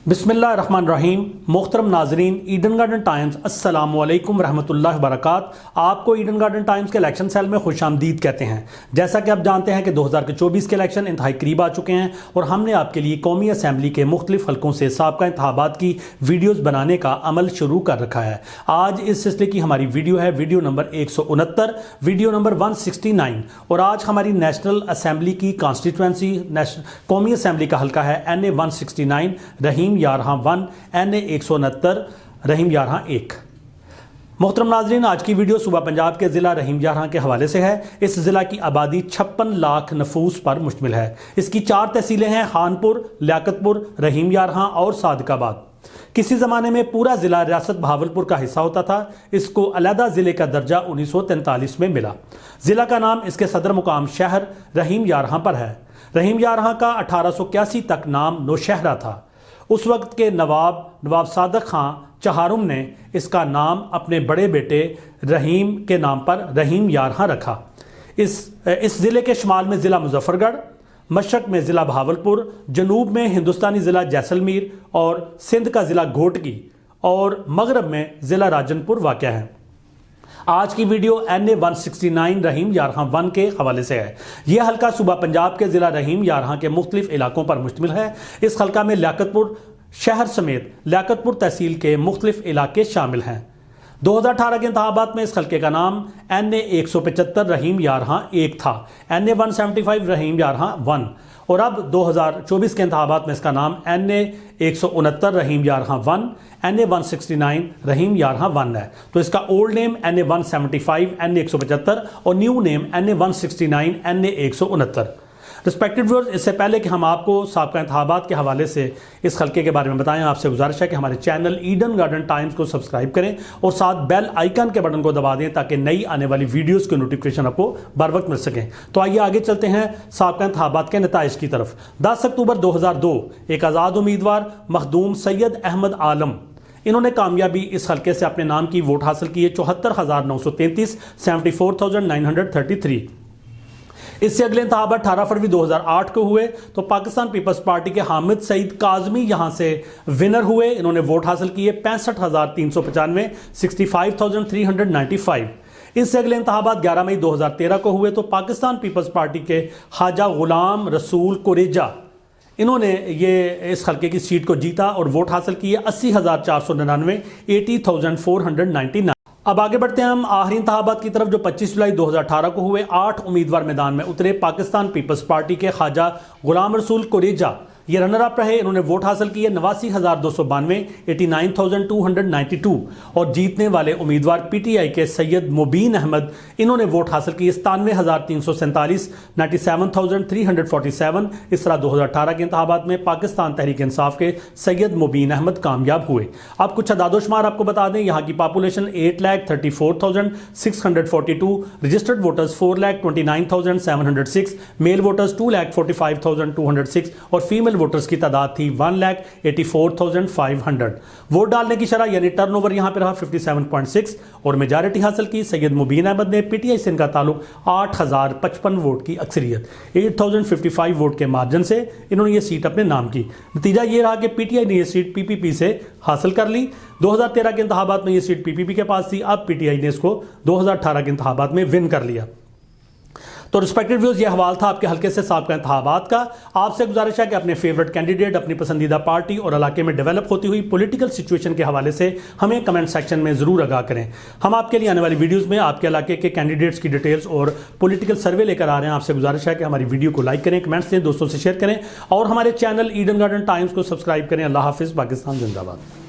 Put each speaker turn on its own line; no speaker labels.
बिस्मिल्लाहिर्रहमानिर्रहीम। मोहतरम नाजरीन, ईडन गार्डन टाइम्स अस्सलामु अलैकुम रहमतुल्लाहि वबरकात। आपको ईडन गार्डन टाइम्स के इलेक्शन सेल में खुश आमदीद कहते हैं। जैसा कि आप जानते हैं कि 2024 के इलेक्शन इंतहाई करीब आ चुके हैं और हमने आपके लिए कौमी असम्बली के मुख्तलिफ हल्कों से साबका इंतखाबात की वीडियोज़ बनाने का अमल शुरू कर रखा है। आज इस सिलसिले की हमारी वीडियो है वीडियो नंबर 169, वीडियो नंबर 169। और आज हमारी नेशनल असम्बली की कॉन्स्टिट्यूंसी कौमी असम्बली का हल्का है NA 169 रहीम यारहां 1, NA 169 रहीम यारहां 1। मोहतरम नाजरीन, आज की वीडियो सूबा पंजाब के ज़िला रहीम यारहां के हवाले से है। इस ज़िला की आबादी 56 लाख नफूस पर मुश्तमिल है। इसकी 4 तहसीलें हैं, खानपुर, लियाकतपुर, रहीम यारहां और सादिकाबाद। किसी ज़माने में पूरा ज़िला रियासत बहावलपुर का हिस्सा होता था। इसको अलहदा ज़िले का दर्जा 1943 में मिला। ज़िला का नाम इसके सदर मुकाम शहर रहीम यारहां पर है। रहीम यारहां का 1881 तक नाम नौशहरा था। उस वक्त के नवाब सादक खां चहारुम ने इसका नाम अपने बड़े बेटे रहीम के नाम पर रहीम यारहां रखा। इस ज़िले के शुमाल में ज़िला मुजफ्फरगढ़, मशरक में ज़िला बहावलपुर, जनूब में हिंदुस्तानी ज़िला जैसलमेर और सिंध का ज़िला घोटकी और मगरब में ज़िला राजनपुर वाक़या है। आज की वीडियो NA 169 रहीम यारहां 1 के हवाले से है। यह हल्का सूबा पंजाब के ज़िला रहीम यारहां के मुख्तलिफ इलाकों पर मुश्तमिल है। इस हल्का में लियाकतपुर शहर समेत लियाकतपुर तहसील के मुख्तलिफ इलाके शामिल हैं। 2018 के इंतखाबात में इस हल्के का नाम NA 175 रहीम यारहां 1 था, NA 175 रहीम यारहां 1। और अब 2024 के इंतखाबात में इसका नाम NA 169 रहीम यारहां 1, NA 169 रहीम यारहां 1 है। तो इसका ओल्ड नेम NA 175 NA 175 और new name NA 169 NA 169। Respected viewers, इससे पहले कि हम आपको साबका इंतखाबात के हवाले से इस हल्के के बारे में बताएं, आपसे गुजारिश है कि हमारे चैनल ईडन गार्डन टाइम्स को सब्सक्राइब करें और साथ बेल आइकन के बटन को दबा दें ताकि नई आने वाली वीडियोस की नोटिफिकेशन आपको बर वक्त मिल सकें। तो आइए आगे चलते हैं साबका इंतखाबात के नताइज की तरफ। 10 अक्टूबर 2002 एक आज़ाद उम्मीदवार मखदूम सैयद अहमद आलम, इन्होंने कामयाबी इस हल्के से अपने नाम की वोट हासिल की है 74,933 74,933। इससे अगले इंतखाबात 18 फरवरी 2008 को हुए तो पाकिस्तान पीपल्स पार्टी के हामिद सईद काजमी यहां से विनर हुए। इन्होंने वोट हासिल किए 65,395 65,395। इससे अगले इंतखाबात 11 मई 2013 को हुए तो पाकिस्तान पीपल्स पार्टी के ख्वाजा गुलाम रसूल कुरेजा, इन्होंने ये इस हल्के की सीट को जीता और वोट हासिल किए 80,499 80,499। अब आगे बढ़ते हैं हम आखिरी इंतखाबात की तरफ जो 25 जुलाई 2018 को हुए। 8 उम्मीदवार मैदान में उतरे। पाकिस्तान पीपल्स पार्टी के ख्वाजा गुलाम रसूल कुरेजा ये रनर अप रहे। इन्होंने वोट हासिल किए 89,292 89,292। और जीतने वाले उम्मीदवार PTI के सैयद मुबीन अहमद, इन्होंने वोट हासिल किए 97,347 97,347। इस तरह 2018 के इंतखाबात में पाकिस्तान तहरीक इंसाफ के सैयद मुबीन अहमद कामयाब हुए। अब कुछ अदादोशुमार आपको बता दें। यहाँ की population 8,34,642, registered voters 4,29,706, male voters 2,45,206 और फीमेल वोटर्स की तादाद थी 1,84,500। वोट डालने की शरह यानी टर्नओवर यहां पे रहा 57.6 और मेजॉरिटी हासिल की सैयद मुबीन अहमद ने। PTI से इनका ताल्लुक 8,055 वोट की अक्सरियत 8,055 वोट के मार्जिन से इन्होंने ये सीट अपने नाम की। नतीजा ये रहा कि PTI ने ये सीट PPP से हासिल कर ली। 2013 के इंतखाबात में ये सीट PPP के पास थी, अब PTI ने इसको 2018 के इंतखाबात में विन कर लिया। तो रिस्पेक्टेड व्यूअर्स, ये हवाल था आपके हल्के से साबका इंतखाबात का। आपसे गुजारिश है कि अपने फेवरेट कैंडिडेट, अपनी पसंदीदा पार्टी और इलाके में डेवलप होती हुई पॉलिटिकल सिचुएशन के हवाले से हमें कमेंट सेक्शन में ज़रूर आगाह करें। हम आपके लिए आने वाली वीडियोस में आपके इलाके के कैंडिडेट्स की डिटेल्स और पॉलिटिकल सर्वे लेकर आ रहे हैं। आपसे गुजारिश है कि हमारी वीडियो को लाइक करें, कमेंट्स दें, दोस्तों से शेयर करें और हमारे चैनल ईडन गार्डन टाइम्स को सब्सक्राइब करें। अल्लाह हाफिज़। पाकिस्तान जिंदाबाद।